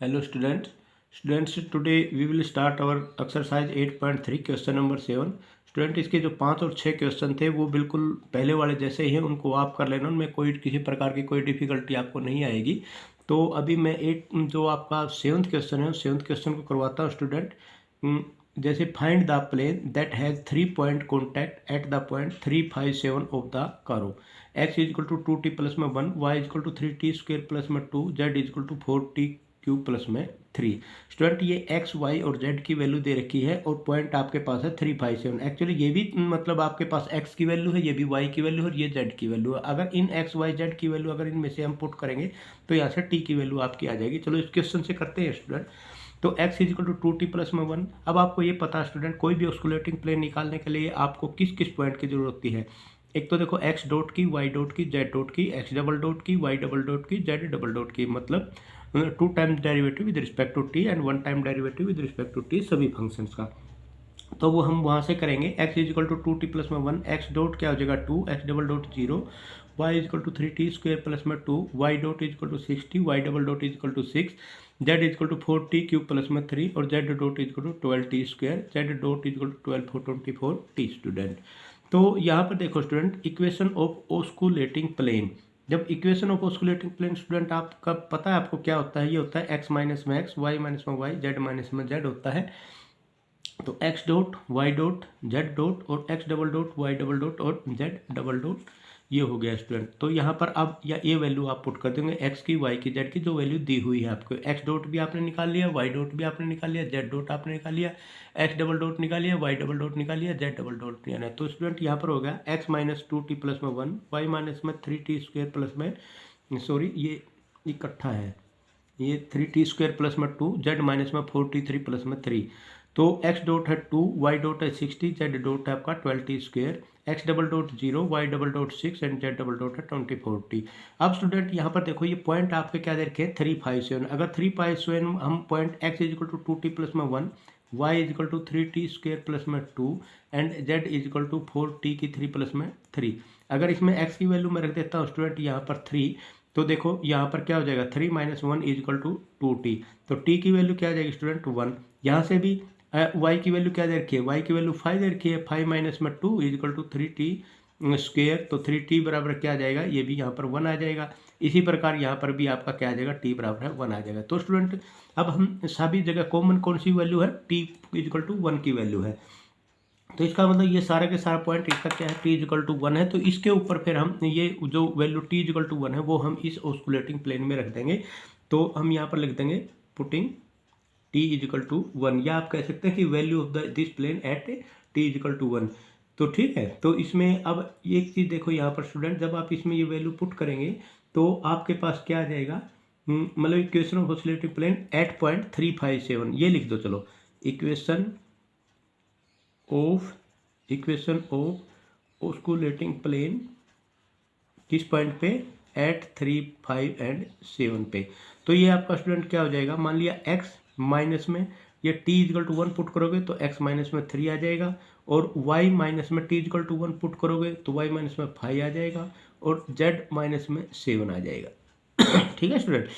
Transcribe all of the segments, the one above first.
Hello students. Students, today we will start our exercise 8.3 question number 7. Student, इसके जो 5 और 6 question थे वो बिल्कुल पहले वाले जैसे ही हैं, उनको आप कर लेना, उनमें कोई किसी प्रकार की कोई डिफिकल्टी आपको नहीं आएगी. तो अभी मैं जो आपका 7th क्वेश्चन है, उस 7th क्वेश्चन को करवाता हूँ स्टूडेंट. जैसे find the plane that has 3 point contact at the point 357 of the करो. x is equal to 2t plus में 1, y is equal to 3t square plus में 2, z is equal to 4t cube plus में 3. Student, ये x y और z की value दे रखी है और पॉइंट आपके पास है 357. एक्चुअली ये भी मतलब आपके पास x की वैल्यू है, ये भी y की वैल्यू है और ये z की वैल्यू है. अगर इन x y z की वैल्यू अगर इनमें से हम पुट करेंगे तो यहाँ से t की वैल्यू आपकी आ जाएगी. चलो इस क्वेश्चन से करते हैं स्टूडेंट. तो x is equal to 2t plus में 1. अब आपको ये पता है स्टूडेंट, कोई भी ऑस्कुलेटिंग प्लेन निकालने के लिए आपको किस किस पॉइंट की जरूरत होती है. एक तो देखो x डॉट की, y डॉट की, z डॉट की, x डबल डॉट की, y डबल डॉट की, z डबल डॉट की. मतलब 2 times derivative with respect to t and 1 time derivative with respect to t सभी फंक्शंस का. तो वो हम वहाँ से करेंगे. x is equal to 2t plus में 1, x डॉट क्या हो जाएगा 2, x double dot 0, y is equal to 3t square plus में 2, y dot equal to 60, y double dot equal to 6, z equal to 4t cube plus में 3 और z dot equal to 12t square, z dot equal to 12 four 24t. Student, तो यहाँ पर देखो student, equation of osculating plane. जब equation of osculating plane student आपका पता है आपको क्या होता है, ये होता है x माइनस में x, y माइनस में y, z माइनस में z होता है. तो x dot, y dot, z dot और x double dot, y double dot और z डबल डॉट, ये हो गया स्टूडेंट. तो यहाँ पर अब या ये वैल्यू आप पुट कर देंगे x की, y की, z की जो वैल्यू दी हुई है आपको. x डॉट भी आपने निकाल लिया, y डॉट भी आपने निकाल लिया, z डॉट आपने निकाल लिया, x डबल डॉट निकाल लिया, y डबल डॉट निकाल लिया, z डबल डॉट निकाल लिया. तो स्टूडेंट यहाँ पर हो गया x माइनस 2t प्लस में 1, y माइनस में 3t स्क्वेयर प्लस में, सॉरी ये इकट्ठा है, ये 3t स्क्वेयर प्लस में 2, z माइनस में 4t3 प्लस में 3. तो x डॉट है 2, y डॉट है 60, z डॉट है आपका 12t square, x double dot 0, y double dot 6 and z double dot है 24t. अब स्टूडेंट यहाँ पर देखो, ये पॉइंट आपके क्या दे रखे हैं 357. अगर 357 हम point x is equal to 2t plus में 1, y is equal to 3t square plus में 2 and z equal to 4t की 3 प्लस में 3. अगर इसमें x की वैल्यू मैं रख देता हूँ स्टूडेंट यहाँ पर 3, तो देखो यहाँ पर क्या हो जाएगा 3 माइनस 1 इजिकल टू 2t. तो t की वैल्यू क्या आ जाएगी स्टूडेंट 1. यहाँ से भी y की वैल्यू क्या दे रखी है, y की वैल्यू 5 दे रखी है, 5 माइनस में 2 इजिकल टू 3t स्क्वेयर. तो 3t बराबर क्या आ जाएगा, ये भी यहाँ पर 1 आ जाएगा. इसी प्रकार यहाँ पर भी आपका क्या आ जाएगा, t बराबर है 1 आ जाएगा. तो स्टूडेंट अब हम सभी जगह कॉमन कौन सी वैल्यू है, t इजिकल टू 1 की वैल्यू है. तो इसका मतलब ये सारा के सारा पॉइंट इसका क्या है, t इजिकल टू 1 है. तो इसके ऊपर फिर हम ये जो वैल्यू t इजिकल टू 1 है वो हम इस ऑस्कुलेटिंग प्लेन में रख देंगे. तो हम यहाँ पर लिख देंगे पुटिंग t इजिकल टू 1, या आप कह सकते हैं कि value of this plane at t is equal to 1. तो ठीक है, तो इसमें अब एक चीज़ देखो यहाँ पर स्टूडेंट, जब आप इसमें ये वैल्यू पुट करेंगे तो आपके पास क्या आ जाएगा, मतलब equation of osculating plane at point 357, ये लिख दो. चलो, इक्वेशन ऑफ ऑस्कुलेटिंग प्लेन किस पॉइंट पे, एट 3, 5 एंड 7 पे. तो ये आपका स्टूडेंट क्या हो जाएगा, मान लिया x माइनस में ये t इजिकल टू 1 पुट करोगे तो x माइनस में 3 आ जाएगा, और y माइनस में t इजिकल टू 1 पुट करोगे तो y माइनस में 5 आ जाएगा, और z माइनस में 7 आ जाएगा. ठीक है स्टूडेंट,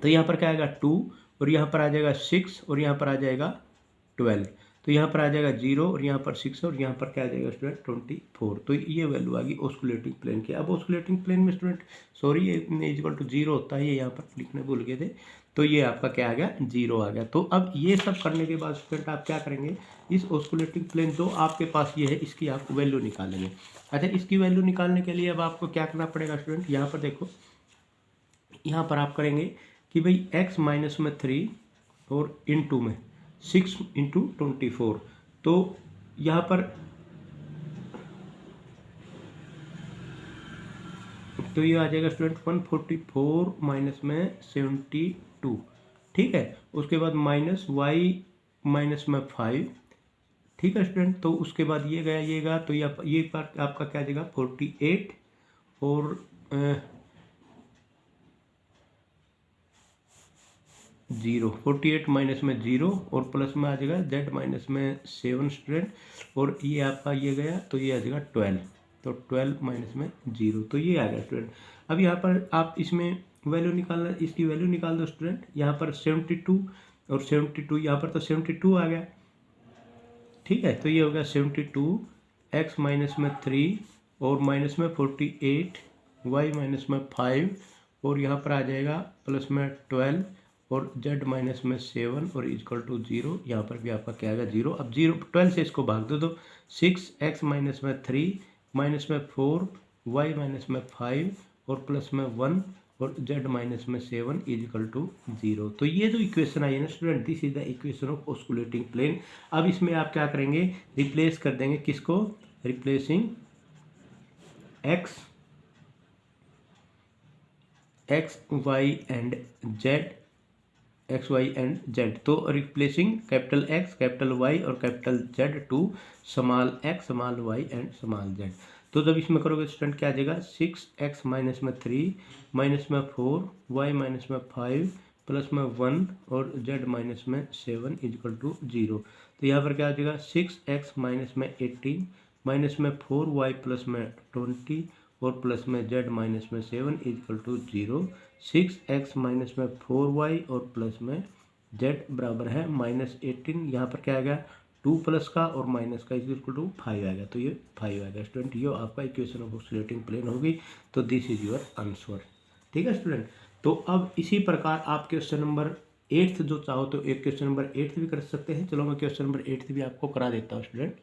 तो यहाँ पर क्या आएगा 2, और यहाँ पर आ जाएगा 6, और यहाँ पर आ जाएगा 12. तो यहाँ पर आ जाएगा 0, और यहाँ पर 6, और यहाँ पर क्या आ जाएगा स्टूडेंट 24. तो ये वैल्यू आ गई ऑस्कुलेटिंग प्लेन की. अब ऑस्कुलेटिंग प्लेन में स्टूडेंट, सॉरी ये इजिकल टू 0 होता है, ये यहाँ पर लिखने भूल गए थे. तो ये आपका क्या आ गया 0 आ गया. तो अब ये सब करने के बाद स्टूडेंट आप क्या करेंगे, इस ऑस्कुलेटिंग प्लेन जो आपके पास ये है इसकी आप वैल्यू निकालेंगे. अच्छा, इसकी वैल्यू निकालने के लिए अब आपको क्या करना पड़ेगा स्टूडेंट, यहाँ पर देखो, यहाँ पर आप करेंगे कि भाई x माइनस में 3 और इंटू में 6 इंटू 24. तो यहाँ पर तो ये आ जाएगा स्टूडेंट 144 माइनस में 72. ठीक है, उसके बाद माइनस y माइनस में 5. ठीक है स्टूडेंट, तो उसके बाद ये गया, तो ये पार्ट आपका क्या आ जाएगा 48, और 0, 48 माइनस में 0, और प्लस में आ जाएगा z माइनस में 7 स्टूडेंट, और ये आपका ये गया तो ये आ जाएगा 12. तो 12 माइनस में 0, तो ये आ गया स्टूडेंट. अब यहाँ पर आप इसमें वैल्यू निकालना, इसकी वैल्यू निकाल दो स्टूडेंट। यहाँ पर 72 और 72, यहाँ पर तो 72 आ गया, ठीक है। तो ये हो गया 72 x माइनस में 3 और माइनस में 48 y माइनस में 5 और यहाँ पर आ जाएगा प्लस में 12 और z माइनस में 7 और इक्वल टू 0। यहाँ पर भी आपका क्या आएगा 0। अब 12 से इसको भाग दो तो 6x माइनस में 3 माइनस में 4 y माइनस में 5 और प्लस में 1 और z माइनस में 7 इज इक्वल टू 0। तो ये जो इक्वेशन आई है ना student, this is the equation of osculating plane. अब इसमें आप क्या करेंगे, रिप्लेस कर देंगे किसको, replacing x y and z, x y and z। तो replacing capital X capital Y और capital Z to small x small y and small z। तो जब इसमें करोगे स्टूडेंट क्या आ जाएगा, 6x माइनस में 3 माइनस में 4 y माइनस में 5 प्लस में 1 और z माइनस में 7 इक्वल टू 0। तो यहाँ पर क्या आ जाएगा 6x माइनस में 18 माइनस में 4y प्लस में 20 और प्लस में z माइनस में 7 इक्वल टू 0। 6x माइनस में 4y और प्लस में z बराबर है माइनस 18, यहाँ पर क्या आ गया 2 प्लस का और माइनस का इक्वल टू 5 आ गया। तो ये 5 आ गया स्टूडेंट, ये आपका इक्वेशन ऑफ ऑस्कुलेटिंग प्लेन होगी। तो दिस इज योर आंसर, ठीक है स्टूडेंट। तो अब इसी प्रकार आप क्वेश्चन नंबर 8 जो चाहो तो एक क्वेश्चन नंबर 8 भी कर सकते हैं। चलो मैं क्वेश्चन नंबर 8 भी आपको करा देता हूँ स्टूडेंट।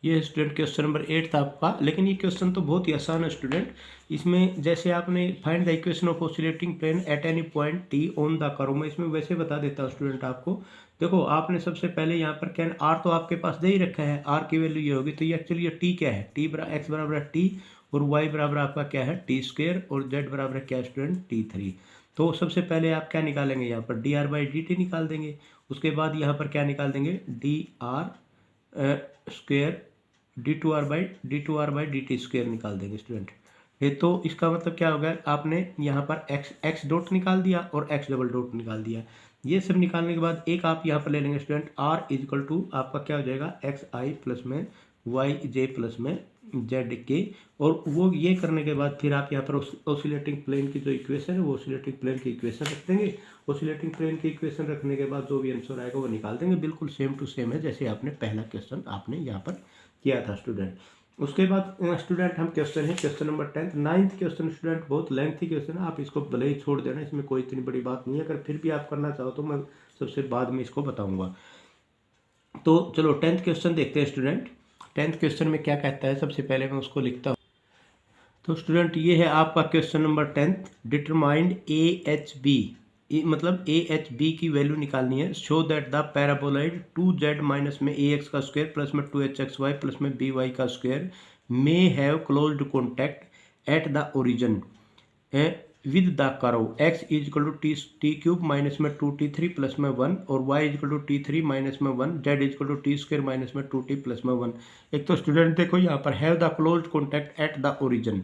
ये स्टूडेंट क्वेश्चन नंबर 8 था आपका, लेकिन ये क्वेश्चन तो बहुत ही आसान है स्टूडेंट। इसमें जैसे आपने find the equation of oscillating plane at any point T on the curve, मैं इसमें वैसे बता देता हूँ स्टूडेंट आपको। देखो आपने सबसे पहले यहाँ पर क्या आर तो आपके पास दे ही रखा है, आर की वैल्यू ये होगी। तो ये एक्चुअली ये टी क्या है, टी एक्स बराबर है टी और वाई बराबर आपका क्या है टी स्क्वेयर और जेड बराबर क्या स्टूडेंट T3। तो सबसे पहले आप क्या निकालेंगे, यहाँ पर D R by D T निकाल देंगे। उसके बाद यहाँ पर क्या निकाल देंगे D R square d2r by D T square निकाल देंगे स्टूडेंट। ये तो इसका मतलब क्या होगा, आपने यहाँ पर x डॉट निकाल दिया और x डबल डॉट निकाल दिया। ये सब निकालने के बाद एक आप यहाँ पर ले लेंगे स्टूडेंट r इजिकल टू आपका क्या हो जाएगा xi प्लस में yj प्लस में zk। और वो ये करने के बाद फिर आप यहाँ पर ऑसिलेटिंग प्लेन की जो इक्वेशन है वो ऑसिलेटिंग प्लेन की इक्वेशन रख देंगे। ऑसिलेटिंग प्लेन की इक्वेशन रखने के बाद जो भी आंसर आएगा वो निकाल देंगे। बिल्कुल सेम टू सेम है जैसे आपने पहला क्वेश्चन आपने यहाँ पर किया था स्टूडेंट। उसके बाद स्टूडेंट हम क्वेश्चन है question number 10 9th question student, बहुत लेंथी क्वेश्चन है, आप इसको भले ही छोड़ देना, इसमें कोई इतनी बड़ी बात नहीं है। अगर फिर भी आप करना चाहो तो मैं सबसे बाद में इसको बताऊंगा। तो चलो 10th क्वेश्चन देखते हैं स्टूडेंट। 10th क्वेश्चन में क्या कहता है, सबसे पहले मैं उसको लिखता हूँ। तो स्टूडेंट ये है आपका question number 10th, determined AHB, मतलब AHB की वैल्यू निकालनी है। Show that the paraboloid 2z minus में ax का स्क्वायर प्लस में 2hxy प्लस में by का square may have closed contact at the origin with the curve x is equal to T cube minus में 2t3 प्लस में 1 और y is equal to t3 minus में 1, z is equal to T square minus में 2t plus में 1। एक तो student देखो यहाँ पर have the closed contact at the origin,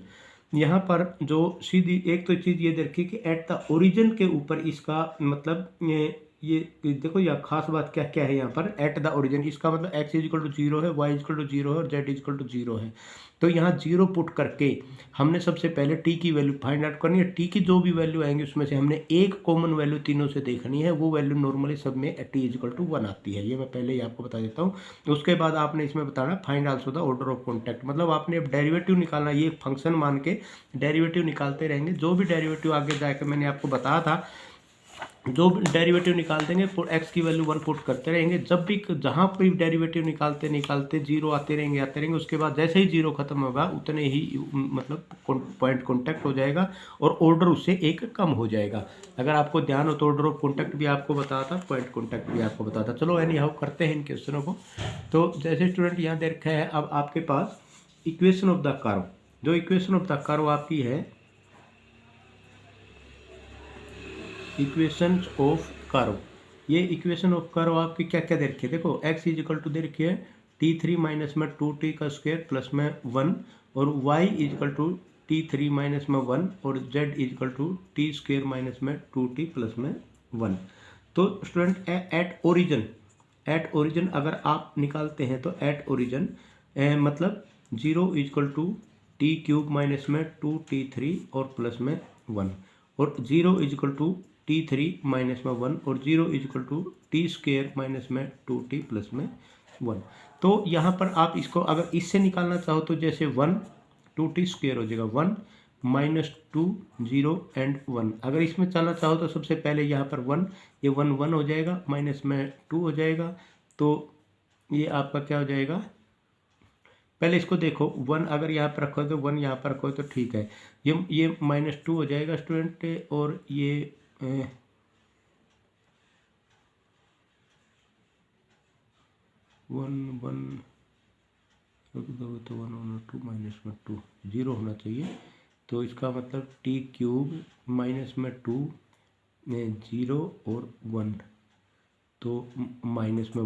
यहाँ पर जो सीधी एक तो चीज़ ये देखिए कि एट द ओरिजिन के ऊपर इसका मतलब ये देखो यह खास बात क्या क्या है यहाँ पर एट द ओरिजिन, इसका मतलब x इज इक्वल टू 0 है, y इज इक्वल टू 0 है और z इज इक्वल टू 0 है। तो यहाँ 0 पुट करके हमने सबसे पहले t की वैल्यू फाइंड आउट करनी है। t की जो भी वैल्यू आएंगी उसमें से हमने एक कॉमन वैल्यू तीनों से देखनी है, वो वैल्यू नॉर्मली सब में t इज इक्वल टू 1 आती है। ये मैं पहले ही आपको बता देता हूँ। उसके बाद आपने इसमें बताना find also the order of contact, मतलब आपने अब डेरिवेटिव निकालना, ये फंक्शन मान के डेरिवेटिव निकालते रहेंगे। जो भी डेरिवेटिव आगे जाकर मैंने आपको बताया था, जो डेरिवेटिव निकाल देंगे x की वैल्यू 1 पुट करते रहेंगे। जब भी जहाँ पर डेरिवेटिव निकालते 0 आते रहेंगे। उसके बाद जैसे ही 0 खत्म होगा उतने ही मतलब पॉइंट कॉन्टैक्ट हो जाएगा और ऑर्डर उससे एक कम हो जाएगा। अगर आपको ध्यान हो तो ऑर्डर ऑफ कॉन्टैक्ट भी आपको बताता, पॉइंट कॉन्टैक्ट भी आपको बताता। चलो एनी हाउ करते हैं इन क्वेश्चनों को। तो जैसे स्टूडेंट यहाँ दे रखा है, अब आपके पास इक्वेशन ऑफ द कर्व, जो इक्वेशन ऑफ द कर्व आपकी है इक्वेशन ऑफ कर्व, ये इक्वेशन ऑफ कर्व आपकी क्या क्या दे रखी है, देखो x इज इक्वल टू दे रखी है t3 माइनस में 2t का स्क्वायर प्लस में 1 और y is equal to t3 minus में 1 और z is equal to t square minus में 2t प्लस में 1। तो स्टूडेंट एट ओरिजिन अगर आप निकालते हैं तो एट ओरिजिन मतलब 0 is equal to T cube minus में 2t3 और प्लस में 1 और 0 is equal to t3 minus में 1 और 0 is equal to T square minus में 2t प्लस में 1। तो यहाँ पर आप इसको अगर इससे निकालना चाहो तो जैसे 1 2t स्क्वेयर हो जाएगा 1 माइनस 2 0 एंड 1। अगर इसमें चलना चाहो तो सबसे पहले यहाँ पर 1 ये 1 1 हो जाएगा माइनस में 2 हो जाएगा, तो ये आपका क्या हो जाएगा। पहले इसको देखो 1 अगर यहाँ पर रखो तो 1 यहाँ पर रखो तो ठीक है, ये माइनस 2 हो जाएगा स्टूडेंट, और ये 1 1 तो 1 1 2 माइनस में 2 0 होना चाहिए। तो इसका मतलब टी क्यूब माइनस में 2 0 और 1, तो माइनस में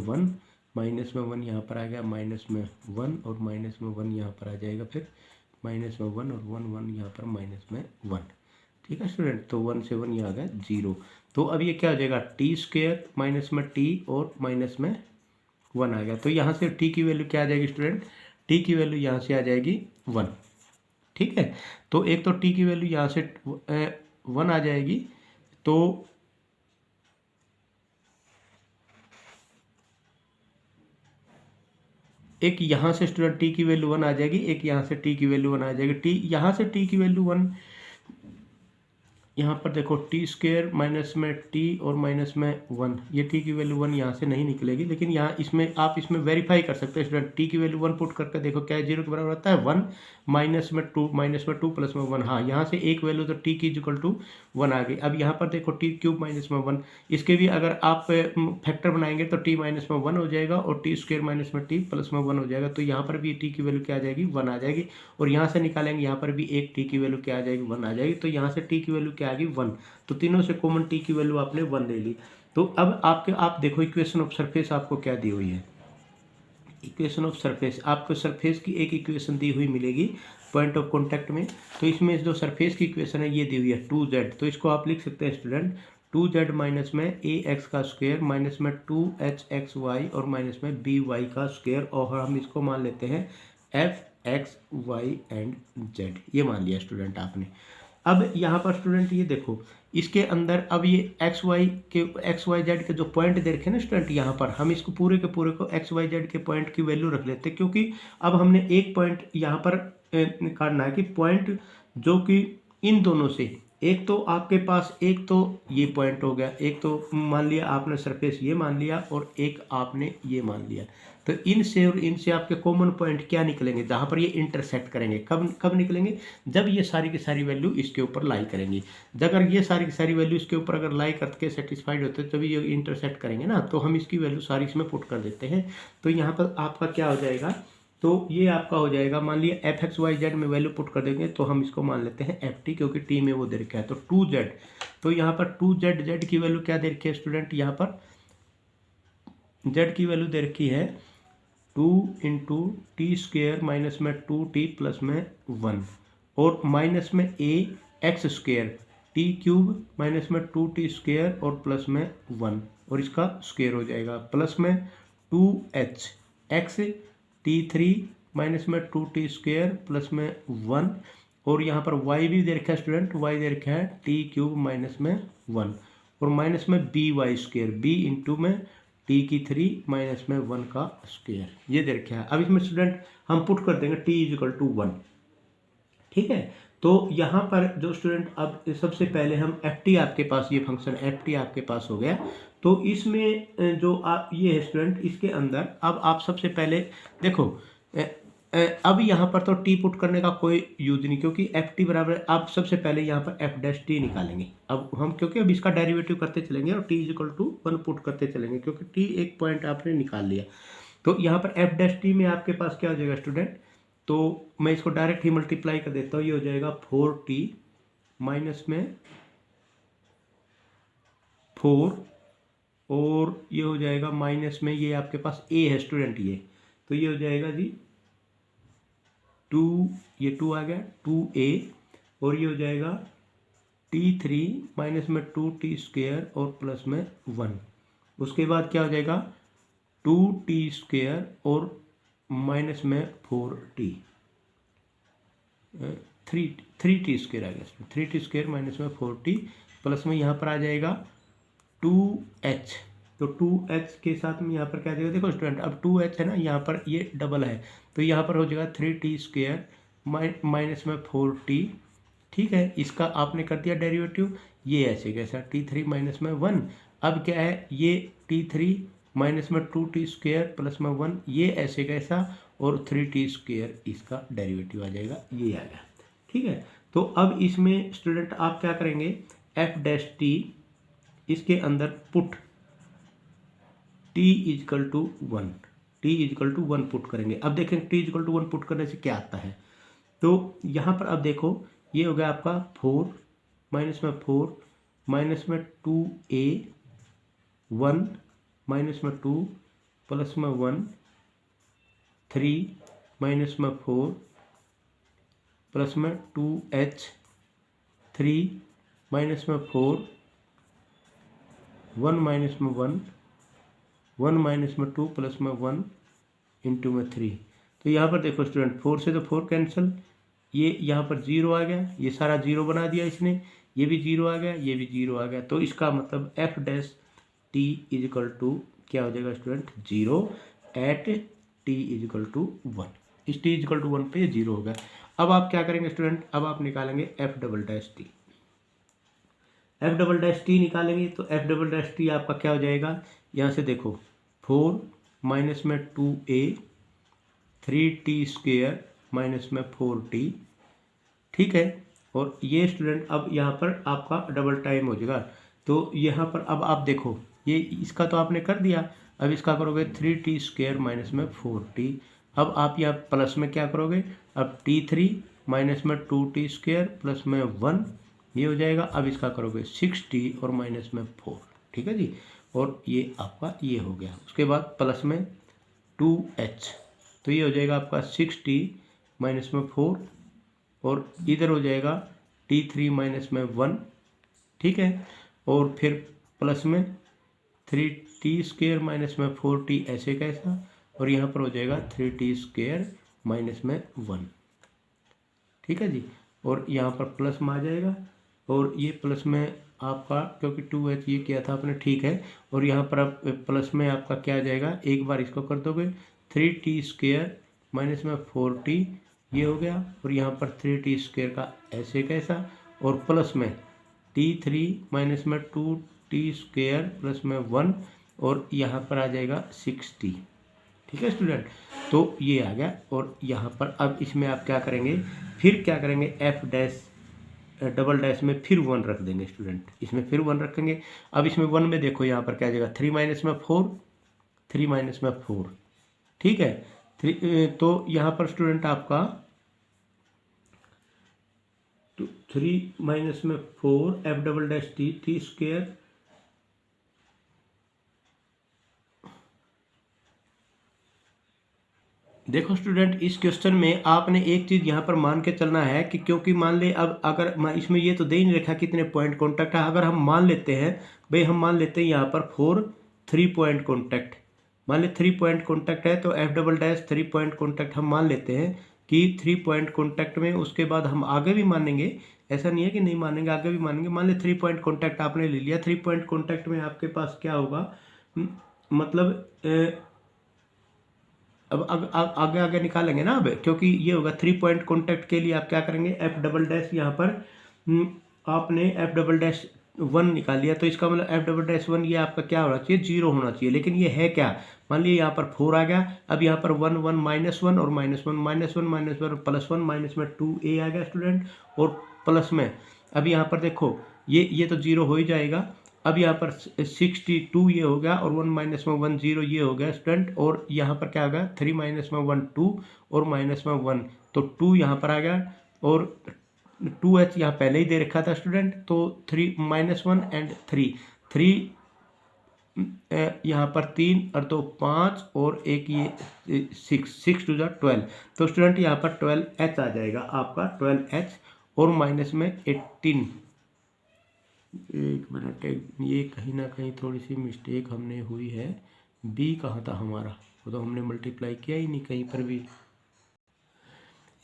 1 यहाँ पर आ गया माइनस में 1 और माइनस में 1 यहाँ पर आ जाएगा, फिर माइनस में 1 और 1 1 यहाँ पर माइनस में 1। ठीक है स्टूडेंट, तो 1 से 1 ये आ गया 0। तो अब ये क्या हो जाएगा टी स्क्वेयर माइनस में टी और माइनस में 1 आ गया। तो यहाँ से टी की वैल्यू क्या आ जाएगी स्टूडेंट, टी की वैल्यू यहाँ से आ जाएगी 1। ठीक है, तो एक तो टी की वैल्यू यहाँ से 1 आ जाएगी, तो एक यहाँ से स्टूडेंट टी की वैल्यू 1 आ जाएगी, एक यहाँ से टी की वैल्यू 1 आ जाएगी। टी यहाँ से टी की वैल्यू 1, यहाँ पर देखो टी स्क्वेयर माइनस में टी और माइनस में 1, ये टी की वैल्यू 1 यहाँ से नहीं निकलेगी, लेकिन यहाँ इसमें आप इसमें वेरीफाई कर सकते हैं स्टूडेंट। टी की वैल्यू 1 पुट करके देखो क्या 0 के बराबर आता है 1 माइनस में 2 प्लस में 1। हाँ, यहाँ से एक वैल्यू तो टी की इक्वल टू 1 आ गई। अब यहाँ पर देखो टी क्यूब माइनस में 1, इसके भी अगर आप फैक्टर बनाएंगे तो टी माइनस में 1 हो जाएगा और टी स्क्वेयर माइनस में टी प्लस में 1 हो जाएगा। तो यहाँ पर भी टी की वैल्यू क्या आ जाएगी 1 आ जाएगी, और यहाँ से निकालेंगे यहाँ पर भी एक टी की वैल्यू क्या आ जाएगी 1 आ जाएगी। तो यहाँ से टी की वैल्यू क्या आ गई 1, तो तीनों से कॉमन टी की वैल्यू आपने 1 ले ली। तो अब आप देखो इक्वेशन ऑफ सरफेस आपको क्या दी हुई है। इक्वेशन ऑफ सरफेस आपको सरफेस की एक इक्वेशन दी हुई मिलेगी पॉइंट ऑफ कांटेक्ट में। तो इसमें जो सरफेस की इक्वेशन है ये दी हुई है 2z, तो इसको आप लिख सकते हैं स्टूडेंट 2z माइनस में ax का स्क्वायर माइनस में 2hxy और माइनस में by का स्क्वायर, और हम इसको मान लेते हैं fx y एंड z, ये मान लिया स्टूडेंट आपने। अब यहाँ पर स्टूडेंट ये देखो इसके अंदर अब ये एक्स वाई जेड के जो पॉइंट दे रखे ना स्टूडेंट, यहाँ पर हम इसको पूरे के पूरे को एक्स वाई जेड के पॉइंट की वैल्यू रख लेते हैं, क्योंकि अब हमने एक पॉइंट यहाँ पर निकालना है कि पॉइंट जो कि इन दोनों से, एक तो आपके पास एक तो ये पॉइंट हो गया, एक तो मान लिया आपने सरफेस ये मान लिया और एक आपने ये मान लिया, तो इनसे और इनसे आपके कॉमन पॉइंट क्या निकलेंगे जहाँ पर ये इंटरसेक्ट करेंगे। कब निकलेंगे, जब ये सारी की सारी वैल्यू इसके ऊपर लाई करेंगी। अगर ये सारी की सारी वैल्यू इसके ऊपर अगर लाई करके सेटिस्फाइड होते हैं तभी ये इंटरसेक्ट करेंगे ना, तो हम इसकी वैल्यू सारी इसमें पुट कर देते हैं। तो यहाँ पर आपका क्या हो जाएगा, तो ये आपका हो जाएगा मान लिया एफ एक्स वाई जेड में वैल्यू पुट कर देंगे तो हम इसको मान लेते हैं एफ टी, क्योंकि टी में वो दे रखा है। तो 2z, तो यहाँ पर 2z जेड की वैल्यू क्या दे रखी है स्टूडेंट, यहाँ पर z की वैल्यू दे रखी है 2 इंटू टी स्क्वेयर माइनस में 2t प्लस में 1 और माइनस में a x square T cube minus में 2t स्क्वेयर और प्लस में 1 और इसका स्क्वेयर हो जाएगा प्लस में 2h एक्स t3 माइनस में 2t स्क्वेयर प्लस में 1 और यहाँ पर y भी दे रखा है स्टूडेंट, y दे रखा है t क्यूब माइनस में 1 और माइनस में by स्क्वेयर b इंटू में t की 3 माइनस में 1 का स्क्वेयर, ये दे रखा है। अब इसमें स्टूडेंट हम पुट कर देंगे t इज इक्वल टू 1। ठीक है, तो यहाँ पर जो स्टूडेंट अब सबसे पहले हम एफ टी, आपके पास ये फंक्शन एफ टी आपके पास हो गया, तो इसमें जो आप ये है स्टूडेंट इसके अंदर अब आप सबसे पहले देखो अब यहाँ पर तो टी पुट करने का कोई यूज नहीं, क्योंकि एफ टी बराबर आप सबसे पहले यहाँ पर एफ डैश टी निकालेंगे। अब हम क्योंकि अब इसका डेरिवेटिव करते चलेंगे और T is equal to 1 put करते चलेंगे, क्योंकि टी एक पॉइंट आपने निकाल लिया। तो यहाँ पर एफ डैश टी में आपके पास क्या हो जाएगा स्टूडेंट, तो मैं इसको डायरेक्ट ही मल्टीप्लाई कर देता हूँ, ये हो जाएगा 4t माइनस में 4 और ये हो जाएगा माइनस में ये आपके पास a है स्टूडेंट, ये तो ये हो जाएगा जी 2, ये 2 आ गया 2a और ये हो जाएगा t3 माइनस में 2t स्क्वेयर और प्लस में 1। उसके बाद क्या हो जाएगा 2t स्क्वेयर और माइनस में 4t थ्री टी स्क्वेयर आ गया, 3t² माइनस में 4t प्लस में यहाँ पर आ जाएगा 2h। तो 2h के साथ में यहाँ पर क्या आ जाएगा, देखो स्टूडेंट अब 2h है ना, यहाँ पर ये डबल है तो यहाँ पर हो जाएगा 3t² माइनस में 4t। ठीक है, इसका आपने कर दिया डेरिवेटिव, ये ऐसे कैसा t3 माइनस में 1। अब क्या है, ये t3 माइनस में 2t² प्लस में 1, ये ऐसे कैसा, और 3t² इसका डेरिवेटिव आ जाएगा, ये आ गया। ठीक है, तो अब इसमें स्टूडेंट आप क्या करेंगे, f' इसके अंदर put t is equal to 1 put करेंगे। अब देखें t इजकल टू 1 पुट करने से क्या आता है, तो यहाँ पर अब देखो ये हो गया आपका 4 माइनस में 4 माइनस में 2a 1 माइनस में 2 प्लस में 1 3 माइनस में 4 प्लस में 2h 3 माइनस में 4 1 माइनस में 1 माइनस में 2 प्लस में 1 इंटू में 3। तो यहाँ पर देखो स्टूडेंट 4 से तो 4 कैंसिल, ये यहाँ पर 0 आ गया, ये सारा 0 बना दिया इसने, ये भी 0 आ गया, ये भी 0 आ गया। तो इसका मतलब f' इजकल टू क्या हो जाएगा student, 0 at t is equal to 1। इस t इजकल टू 1 पे ये 0 हो गया। अब आप क्या करेंगे स्टूडेंट, अब आप निकालेंगे f''t। f''t निकालेंगे तो f''t आपका क्या हो जाएगा, यहाँ से देखो 4 माइनस में 2a 3t² माइनस में 4t। ठीक है, और ये स्टूडेंट अब यहाँ पर आपका डबल टाइम हो जाएगा। तो यहाँ पर अब आप देखो ये इसका तो आपने कर दिया, अब इसका करोगे 3t² माइनस में 4t। अब आप यहाँ प्लस में क्या करोगे, अब t3 माइनस में 2t² प्लस में 1, ये हो जाएगा। अब इसका करोगे 6t और माइनस में 4। ठीक है जी, और ये आपका ये हो गया। उसके बाद प्लस में 2h, तो ये हो जाएगा आपका 6t माइनस में 4, और इधर हो जाएगा t3 माइनस में 1। ठीक है, और फिर प्लस में 3t² माइनस में 4t ऐसे कैसा, और यहाँ पर हो जाएगा 3t² माइनस में 1। ठीक है जी, और यहाँ पर प्लस में आ जाएगा, और ये प्लस में आपका क्योंकि 2h ये किया था आपने, ठीक है। और यहाँ पर अब प्लस में आपका क्या आ जाएगा, एक बार इसको कर दोगे 3t² माइनस में 4t, ये हो गया, और यहाँ पर 3t² का ऐसे कैसा, और प्लस में t3 माइनस में 2t² प्लस में 1, और यहाँ पर आ जाएगा 6t। ठीक है स्टूडेंट, तो ये आ गया। और यहाँ पर अब इसमें आप क्या करेंगे, फिर क्या करेंगे, f' में फिर 1 रख देंगे स्टूडेंट, इसमें फिर 1 रखेंगे। अब इसमें 1 में देखो यहाँ पर क्या आ जाएगा, 3 माइनस में 4। ठीक है, तो यहाँ पर स्टूडेंट आपका 3 माइनस में 4 f''t देखो स्टूडेंट, इस क्वेश्चन में आपने एक चीज़ यहाँ पर मान के चलना है कि क्योंकि मान ले अब अगर इसमें ये तो दे ही नहीं रखा कितने पॉइंट कॉन्टैक्ट है। अगर हम मान लेते हैं भाई, हम मान लेते हैं यहाँ पर 3 पॉइंट कॉन्टैक्ट, मान ले 3 पॉइंट कॉन्टैक्ट है, तो f'' 3 पॉइंट कॉन्टैक्ट हम मान लेते हैं कि 3 पॉइंट कॉन्टैक्ट में। उसके बाद हम आगे भी मानेंगे, ऐसा नहीं है कि नहीं मानेंगे, आगे भी मानेंगे। मान ले 3 पॉइंट कॉन्टैक्ट आपने ले लिया, 3 पॉइंट कॉन्टैक्ट में आपके पास क्या होगा, मतलब अब आगे आगे निकालेंगे ना अब, क्योंकि ये होगा 3 पॉइंट कॉन्टैक्ट के लिए आप क्या करेंगे, f'' यहाँ पर आपने f''1 निकाल लिया, तो इसका मतलब f''1 ये आपका क्या होना चाहिए, 0 होना चाहिए। लेकिन ये है क्या, मान लीजिए यहाँ पर 4 आ गया, अब यहाँ पर 1 1 -1 और -1 प्लस 1 माइनस में 2a आ गया स्टूडेंट, और प्लस में अब यहाँ पर देखो ये तो 0 हो ही जाएगा। अब यहाँ पर 62 ये हो गया, और 1 माइनस में 1 0 ये हो गया स्टूडेंट, और यहाँ पर क्या आ गया, 3 माइनस में 1 2 और माइनस में 1, तो 2 यहाँ पर आ गया, और 2h यहाँ पहले ही दे रखा था स्टूडेंट, तो 3 -1 एंड 3 यहाँ पर 3 और 2 5 और एक ये 6 2 12, तो स्टूडेंट यहाँ पर 12h आ जाएगा आपका, 12h और माइनस में 18। एक मिनट, ये कहीं ना कहीं थोड़ी सी मिस्टेक हमने हुई है, b कहाँ था हमारा, वो तो हमने मल्टीप्लाई किया ही नहीं कहीं पर भी।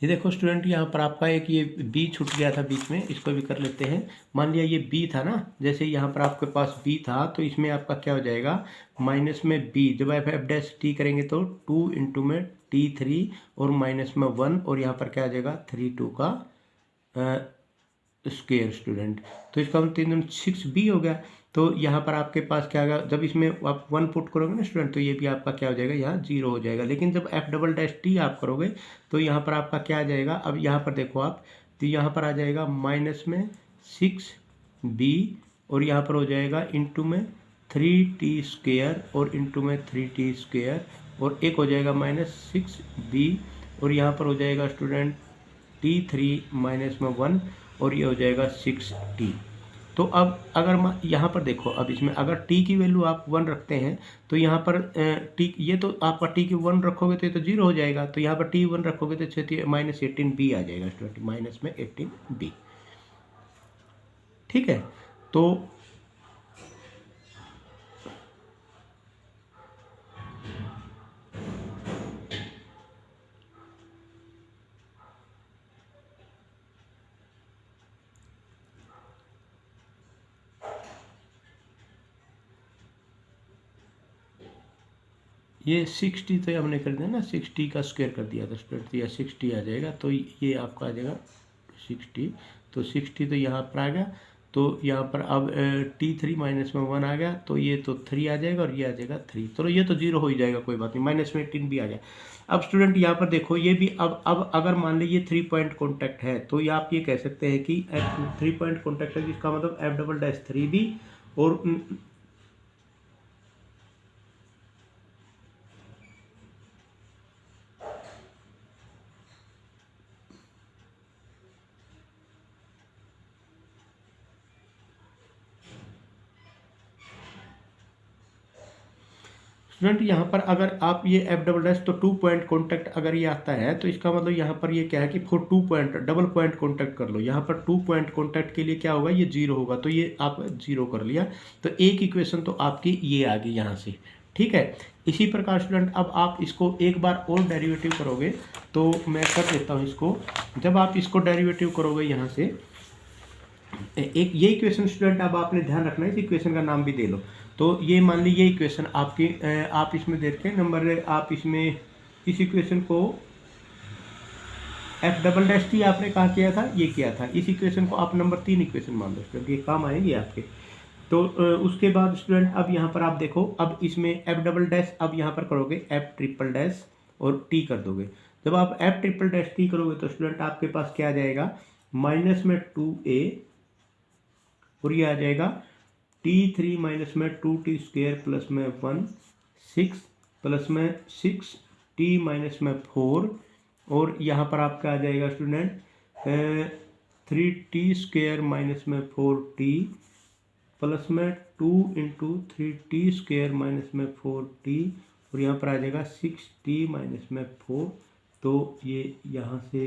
ये देखो स्टूडेंट, यहाँ पर आपका एक ये बी छूट गया था बीच में, इसको भी कर लेते हैं। मान लिया ये बी था ना, जैसे यहाँ पर आपके पास बी था, तो इसमें आपका क्या हो जाएगा, माइनस में बी, जब आप एफ डैश टी करेंगे तो 2 इंटू में T3 और माइनस में 1, और यहाँ पर क्या आ जाएगा 3 2 का स्क्वेयर स्टूडेंट। तो इसका हम 3 दूनी 6b हो गया। तो यहाँ पर आपके पास क्या होगा, जब इसमें आप 1 पुट करोगे ना स्टूडेंट, तो ये भी आपका क्या हो जाएगा, यहाँ 0 हो जाएगा। लेकिन जब एफ डबल डैश टी आप करोगे तो यहाँ पर आपका क्या आ जाएगा, अब यहाँ पर देखो आप, तो यहाँ पर आ जाएगा माइनस में 6b, और यहाँ पर हो जाएगा इंटू में 3t स्क्वेयर और इंटू में 3t स्क्वेयर, और एक हो जाएगा माइनस 6b, और यहाँ पर हो जाएगा स्टूडेंट T3 माइनस में 1, और ये हो जाएगा 6t। तो अब अगर यहाँ पर देखो, अब इसमें अगर t की वैल्यू आप 1 रखते हैं तो यहाँ पर t, ये तो आपका t की 1 रखोगे तो ये तो 0 हो जाएगा, तो यहाँ पर t 1 रखोगे तो माइनस 18b आ जाएगा स्टूडेंट, माइनस में 18b। ठीक है, तो ये 60 तो हमने कर दिया ना, 60 का स्क्वायर कर दिया था स्टूडेंट, तो यह 60 आ जाएगा, तो ये आपका आ जाएगा 60, तो 60 तो यहाँ पर आ गया, तो यहाँ पर अब T3 माइनस में 1 आ गया, तो ये तो 3 आ जाएगा, और ये आ जाएगा 3, तो ये तो 0 हो ही जाएगा, कोई बात नहीं, माइनस में 18 भी आ गया। अब स्टूडेंट यहाँ पर देखो, ये भी अब अगर मान लीजिए 3 पॉइंट कॉन्टैक्ट है, तो ये आप ये कह सकते हैं कि 3 पॉइंट कॉन्टैक्ट है, जिसका मतलब एफ डबल डैश 3b और स्टूडेंट यहाँ पर अगर आप ये एफ डबल डैश, तो 2 पॉइंट कॉन्टैक्ट अगर ये आता है, तो इसका मतलब यहाँ पर ये क्या है कि for 2 point double point contact कर लो। यहाँ पर 2 पॉइंट कॉन्टैक्ट के लिए क्या होगा, ये 0 होगा, तो ये आप 0 कर लिया, तो एक इक्वेशन तो आपकी ये आ गई यहाँ से। ठीक है, इसी प्रकार स्टूडेंट अब आप इसको एक बार और डेरिवेटिव करोगे, तो मैं कर देता हूँ इसको। जब आप इसको डेरिवेटिव करोगे यहाँ से, एक ये इक्वेशन स्टूडेंट अब आपने ध्यान रखना है, इस इक्वेशन का नाम भी दे लो। तो ये मान ली ये इक्वेशन आपकी, आप इसमें देखें नंबर, आप इसमें इस इक्वेशन को एफ डबल डैश टी आपने कहा किया था, ये किया था, इस इक्वेशन को आप नंबर 3 इक्वेशन मान लो स्टूडेंट, ये काम आएंगे आपके। तो उसके बाद स्टूडेंट अब यहाँ पर आप देखो, अब इसमें एफ डबल डैश अब यहाँ पर करोगे एफ ट्रिपल डैश और टी कर दोगे। जब आप एफ ट्रिपल डैश टी करोगे तो स्टूडेंट आपके पास क्या आ जाएगा, माइनस में 2a, और ये आ जाएगा T3 माइनस में 2t स्क्वेयर प्लस में 1 6 प्लस में 6t माइनस में 4, और यहाँ पर आपका आ जाएगा स्टूडेंट 3t स्क्वेयर माइनस में 4t प्लस में 2 इंटू 3t स्क्वेयर माइनस में 4t, और यहाँ पर आ जाएगा 6t माइनस में 4, तो ये यहाँ से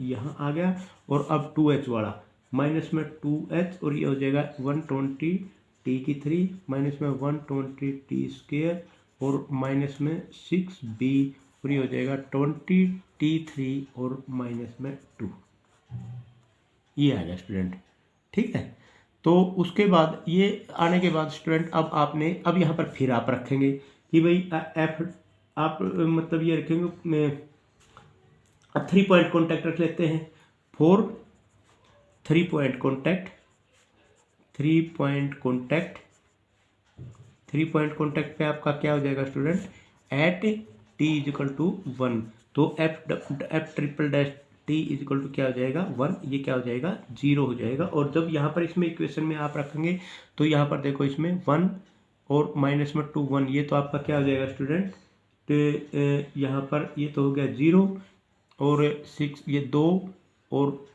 यहाँ आ गया, और अब 2h वाला माइनस में 2h, और ये हो जाएगा 120 t की 3 माइनस में 120 t स्क्वेयर और माइनस में 6b, और ये हो जाएगा 20 t3 और माइनस में 2, ये आ गया स्टूडेंट। ठीक है, तो उसके बाद ये आने के बाद स्टूडेंट अब आपने, अब यहाँ पर फिर आप रखेंगे कि भाई एफ, आप मतलब ये रखेंगे 3 पॉइंट कॉन्टैक्ट रख लेते हैं, 4 3 point contact, 3 point contact, 3 point contact पे आपका क्या हो जाएगा student, at t is equal to 1, तो F triple dash t is equal to क्या हो जाएगा 1, ये क्या हो जाएगा 0 हो जाएगा। और जब यहाँ पर इसमें इक्वेशन में आप रखेंगे तो यहाँ पर देखो इसमें 1 और माइनस में 2 1, ये तो आपका क्या हो जाएगा स्टूडेंट, तो यहाँ पर ये तो हो गया 0 और 6, ये 2 और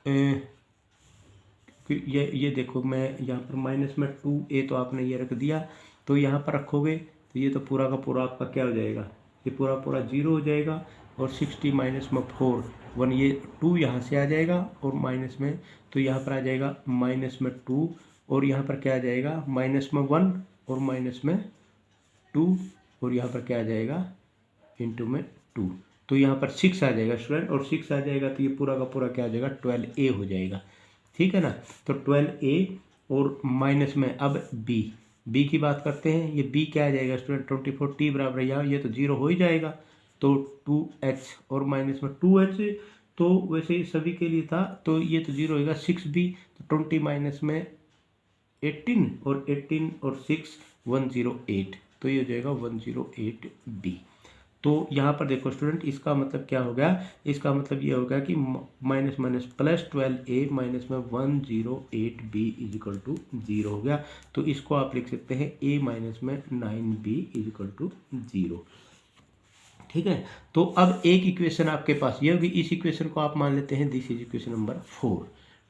ये देखो मैं यहाँ पर माइनस में 2a तो आपने ये रख दिया, तो यहाँ पर रखोगे तो ये तो पूरा का पूरा आपका क्या हो जाएगा, ये पूरा पूरा 0 हो जाएगा, और 60 माइनस में 4 1, ये 2 यहाँ से आ जाएगा और माइनस में, तो यहाँ पर आ जाएगा माइनस में 2, और यहाँ पर क्या आ जाएगा माइनस में 1 और माइनस में 2, और यहाँ पर क्या आ जाएगा इंटू में 2, तो यहाँ पर 6 आ जाएगा स्टूडेंट, और 6 आ जाएगा तो ये पूरा का पूरा क्या हो जाएगा 12a हो जाएगा। ठीक है ना, तो 12a और माइनस में अब b की बात करते हैं। ये b क्या आ जाएगा स्टूडेंट 24t बराबर यहाँ ये तो 0 हो ही जाएगा, तो 2h और माइनस में 2h, तो वैसे ही सभी के लिए था तो ये तो 0 होगा। 6b तो 20 माइनस में 18 और 18 और 6 108, तो ये हो जाएगा 108b। तो यहाँ पर देखो स्टूडेंट इसका मतलब क्या हो गया, इसका मतलब ये होगा कि minus minus plus 12a minus में 108b इज इक्वल टू 0 हो गया। तो इसको आप लिख सकते हैं a माइनस में 9b इज इक्वल टू 0। ठीक है, तो अब एक इक्वेशन आपके पास ये होगी, इस इक्वेशन को आप मान लेते हैं दिस इज इक्वेशन नंबर 4।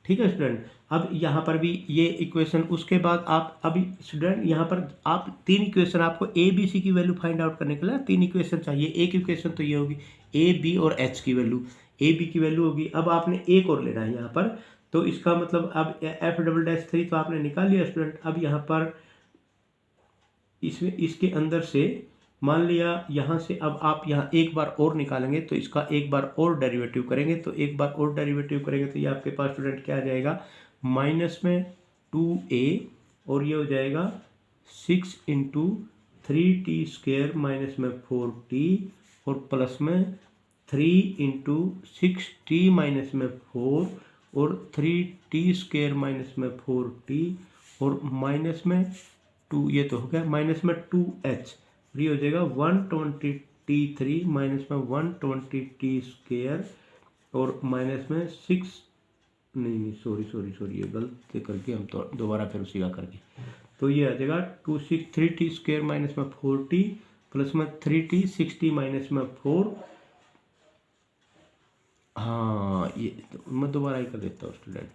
ठीक है स्टूडेंट, अब यहाँ पर भी ये इक्वेशन, उसके बाद आप अभी स्टूडेंट यहाँ पर आप 3 इक्वेशन, आपको ए बी सी की वैल्यू फाइंड आउट करने के लिए 3 इक्वेशन चाहिए। एक इक्वेशन तो ये होगी ए बी और एच की वैल्यू, ए बी की वैल्यू होगी। अब आपने एक और लेना है यहाँ पर, तो इसका मतलब अब एफ डबल डैश 3 तो आपने निकाल लिया स्टूडेंट। अब यहाँ पर इसमें इसके अंदर से मान लिया यहाँ से, अब आप यहाँ एक बार और निकालेंगे तो इसका एक बार और डेरिवेटिव करेंगे, तो एक बार और डेरिवेटिव करेंगे तो ये आपके पास स्टूडेंट क्या आ जाएगा माइनस में 2a और ये हो जाएगा 6 इंटू 3t² माइनस में 4t और प्लस में 3 इंटू 6t माइनस में 4 और 3t² माइनस में 4t और माइनस में 2, ये तो हो गया माइनस में 2h, ये हो जाएगा 120t3 माइनस में 120t² और माइनस में 6, नहीं सॉरी ये गलत करके हम तो दोबारा फिर उसी का करके, तो ये आ जाएगा 3t² माइनस में 4t प्लस में 3t 6t माइनस में 4। हाँ ये तो मैं दोबारा ही कर देता हूँ स्टूडेंट।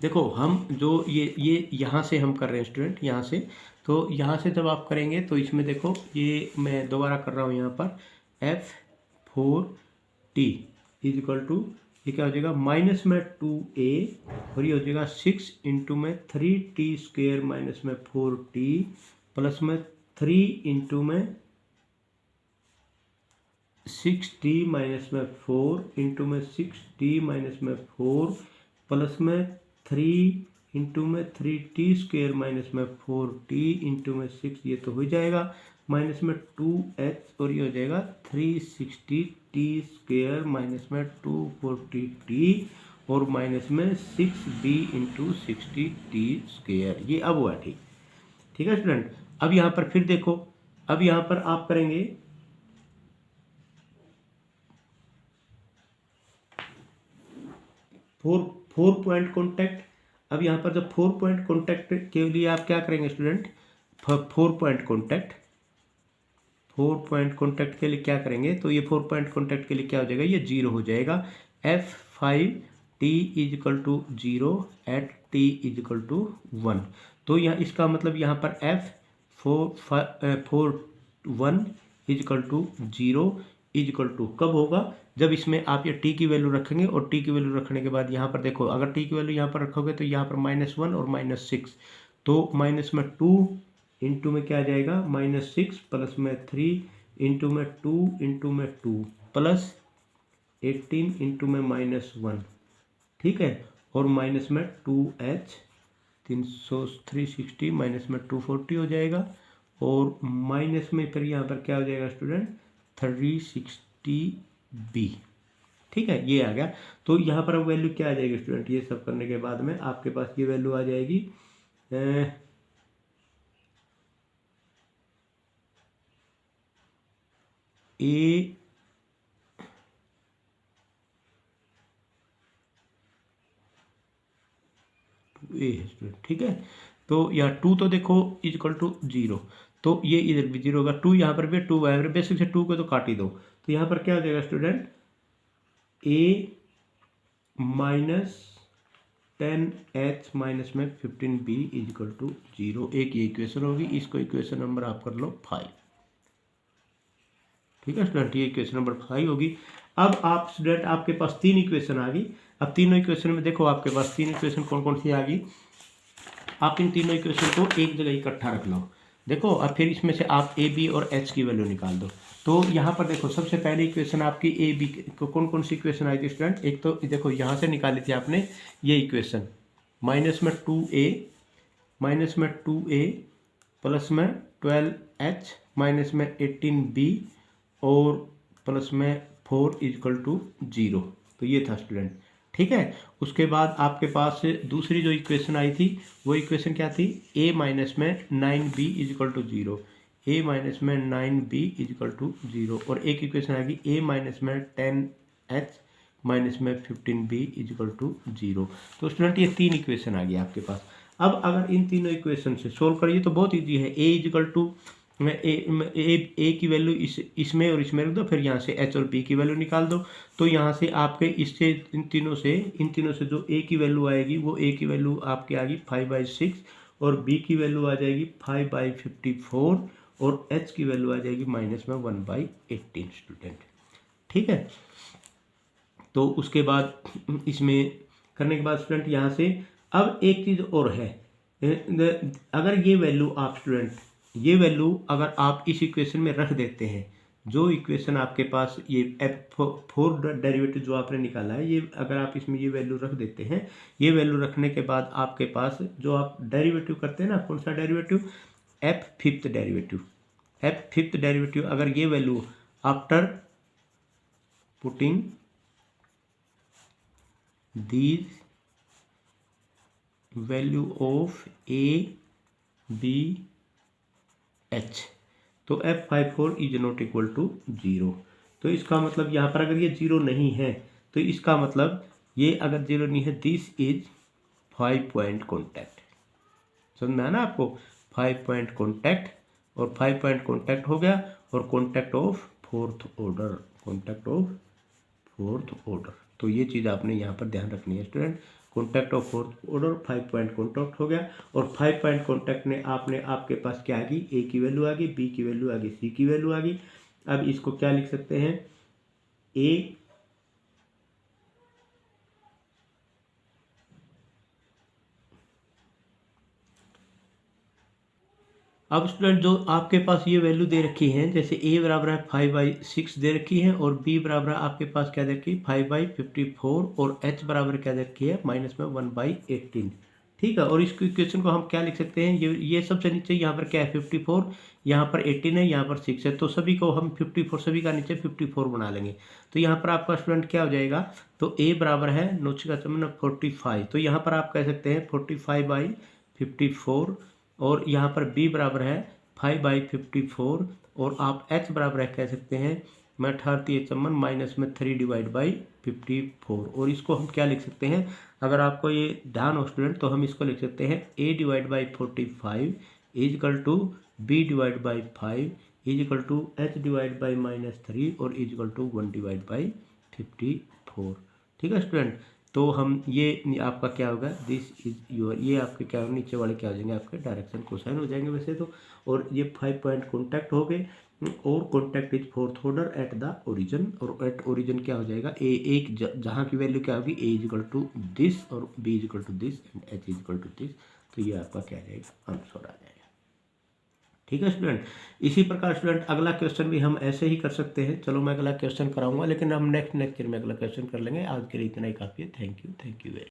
देखो हम जो ये यहाँ से हम कर रहे हैं स्टूडेंट, यहाँ से, तो यहाँ से जब आप करेंगे तो इसमें देखो ये मैं दोबारा कर रहा हूँ यहाँ पर f4t इज इक्वल टू, ये क्या हो जाएगा माइनस में 2a और ये हो जाएगा 6 इंटू में 3t² माइनस में 4t प्लस में 3 इंटू में 6t माइनस में 4 इंटू में 6t माइनस में 4 प्लस में 3 इंटू में 3t² माइनस में 4t इंटू में 6, ये तो हो जाएगा माइनस में 2h और ये हो जाएगा 360t² माइनस में 240t और माइनस में 6b इंटू 60t², ये अब हुआ ठीक। ठीक है स्टूडेंट, अब यहाँ पर फिर देखो, अब यहाँ पर आप करेंगे 4 पॉइंट कॉन्टैक्ट। अब यहाँ पर जब 4 पॉइंट कॉन्टैक्ट के लिए आप क्या करेंगे स्टूडेंट, 4 पॉइंट कॉन्टैक्ट के लिए क्या करेंगे, तो ये 4 पॉइंट कॉन्टैक्ट के लिए क्या हो जाएगा, ये 0 हो जाएगा। f5t is equal to 0 at t is equal to 1, तो यहाँ इसका मतलब यहाँ पर f4 1 is equal to 0 is equal to कब होगा, जब इसमें आप ये t की वैल्यू रखेंगे और t की वैल्यू रखने के बाद यहाँ पर देखो अगर t की वैल्यू यहाँ पर रखोगे तो यहाँ पर -1 और -6, तो माइनस में 2 इंटू में क्या आ जाएगा -6 प्लस में 3 इंटू में 2 इंटू में 2 प्लस 18 इंटू में -1, ठीक है, और माइनस में 2h 360 माइनस में 240 हो जाएगा और माइनस में फिर यहाँ पर क्या हो जाएगा स्टूडेंट 360b। ठीक है, ये आ गया। तो यहाँ पर वैल्यू क्या आ जाएगी स्टूडेंट, ये सब करने के बाद में आपके पास ये वैल्यू आ जाएगी ए स्टूडेंट, ठीक है। तो यहाँ 2 तो देखो इज इक्वल टू 0, तो ये इधर भी 0 होगा, 2 यहाँ पर भी 2 है, बेसिक से 2 को तो काट ही दो, तो यहाँ पर क्या हो जाएगा student a minus 10h minus में 15b इज इक्वल टू 0, एक ये इक्वेशन होगी, इसको इक्वेशन नंबर आप कर लो 5। ठीक है स्टूडेंट, ये इक्वेशन नंबर 5 होगी। अब आप स्टूडेंट आपके पास 3 इक्वेशन आ गई। अब तीनों इक्वेशन में देखो आपके पास 3 इक्वेशन कौन कौन सी आ गई, आप इन तीनों इक्वेशन को एक जगह इकट्ठा रख लो। देखो अब फिर इसमें से आप ए बी और एच की वैल्यू निकाल दो। तो यहाँ पर देखो सबसे पहले इक्वेशन आपकी ए बी को कौन कौन सी इक्वेशन आई थी स्टूडेंट, एक तो देखो यहाँ से निकाली थी आपने ये इक्वेशन, माइनस में 2a प्लस में 12h माइनस में 18b और प्लस में 4 इजकल टू 0। तो ये था स्टूडेंट, ठीक है। उसके बाद आपके पास दूसरी जो इक्वेशन आई थी वो इक्वेशन क्या थी, a माइनस में 9b is equal to 0, a minus में 9b इजकल टू 0। और एक इक्वेशन आ गई a माइनस में 10h माइनस में 15b इजकल टू 0। तो स्टूडेंट ये 3 इक्वेशन आ गई आपके पास। अब अगर इन तीनों इक्वेशन से सोल्व करिए तो बहुत ईजी है। a इजकल टू मैं ए की वैल्यू इसमें और इसमें रख दो, फिर यहाँ से एच और बी की वैल्यू निकाल दो। तो यहाँ से आपके इससे इन तीनों से जो ए की वैल्यू आएगी वो ए की वैल्यू आपकी आ गई 5/6 और बी की वैल्यू आ जाएगी 5/54 और एच की वैल्यू आ जाएगी माइनस में 1/18 स्टूडेंट, ठीक है। तो उसके बाद इसमें करने के बाद स्टूडेंट यहाँ से अब एक चीज़ और है, अगर ये वैल्यू आप स्टूडेंट ये वैल्यू अगर आप इस इक्वेशन में रख देते हैं, जो इक्वेशन आपके पास ये F4 डेरिवेटिव जो आपने निकाला है, ये अगर आप इसमें ये वैल्यू रख देते हैं, ये वैल्यू रखने के बाद आपके पास जो आप डेरिवेटिव करते हैं ना, कौन सा डेरिवेटिव, F5th डेरिवेटिव, अगर ये value after putting these value of A B H, तो F54 is not equal to 0। तो इसका मतलब यहाँ पर अगर ये 0 नहीं है तो इसका मतलब ये अगर 0 नहीं है, दिस इज 5 पॉइंट कॉन्टैक्ट। समझ में आया ना आपको, 5 पॉइंट कॉन्टैक्ट, और 5 पॉइंट कॉन्टैक्ट हो गया और कॉन्टैक्ट ऑफ फोर्थ ऑर्डर। तो ये चीज़ आपने यहाँ पर ध्यान रखनी है student, contact of fourth order 5 point contact हो गया। और 5 पॉइंट कॉन्टैक्ट ने आपके पास क्या आ गई, ए की वैल्यू आ गई, बी की वैल्यू आ गई, सी की वैल्यू आ गई। अब इसको क्या लिख सकते हैं, ए अब स्टूडेंट जो आपके पास ये वैल्यू दे रखी है, जैसे a बराबर है 5/6 दे रखी है और b बराबर आपके पास क्या दे रखी है 5/54 और h बराबर क्या दे रखी है माइनस में 1/18, ठीक है। और इस इक्वेशन को हम क्या लिख सकते हैं, ये सबसे नीचे यहाँ पर क्या है 54, यहाँ पर 18 है, यहाँ पर 6 है, तो सभी को हम 54 सभी का नीचे 54 बना लेंगे। तो यहाँ पर आपका स्टूडेंट क्या हो जाएगा, तो a बराबर है नोच का चमन 45, तो यहाँ पर आप कह सकते हैं 45/54 और यहाँ पर b बराबर है 5/54 और आप h बराबर है कह सकते हैं मैं 38 चमन माइनस में 3/54। और इसको हम क्या लिख सकते हैं, अगर आपको ये ध्यान हो स्टूडेंट तो हम इसको लिख सकते हैं a/45 is equal to b/5 is equal to h/-3 और इजकल टू 1/54, ठीक है स्टूडेंट। तो हम ये आपका क्या होगा, दिस इज योर, ये आपके क्या होगा, नीचे वाले क्या हो जाएंगे आपके डायरेक्शन कोसाइन हो जाएंगे वैसे तो। और ये 5 पॉइंट कॉन्टैक्ट हो गए और contact is fourth order eight the origin, और एट ओरिजिन क्या हो जाएगा ए एक जहाँ की वैल्यू क्या होगी a इजकल टू दिस और b is equal to this and h is equal to this. तो ये आपका क्या जाएगा, आंसर आ जाएगा, ठीक है स्टूडेंट। इसी प्रकार स्टूडेंट अगला क्वेश्चन भी हम ऐसे ही कर सकते हैं। चलो मैं अगला क्वेश्चन कराऊंगा, लेकिन हम नेक्स्ट लेक्चर में अगला क्वेश्चन कर लेंगे। आज के लिए इतना ही काफ़ी है। Thank you very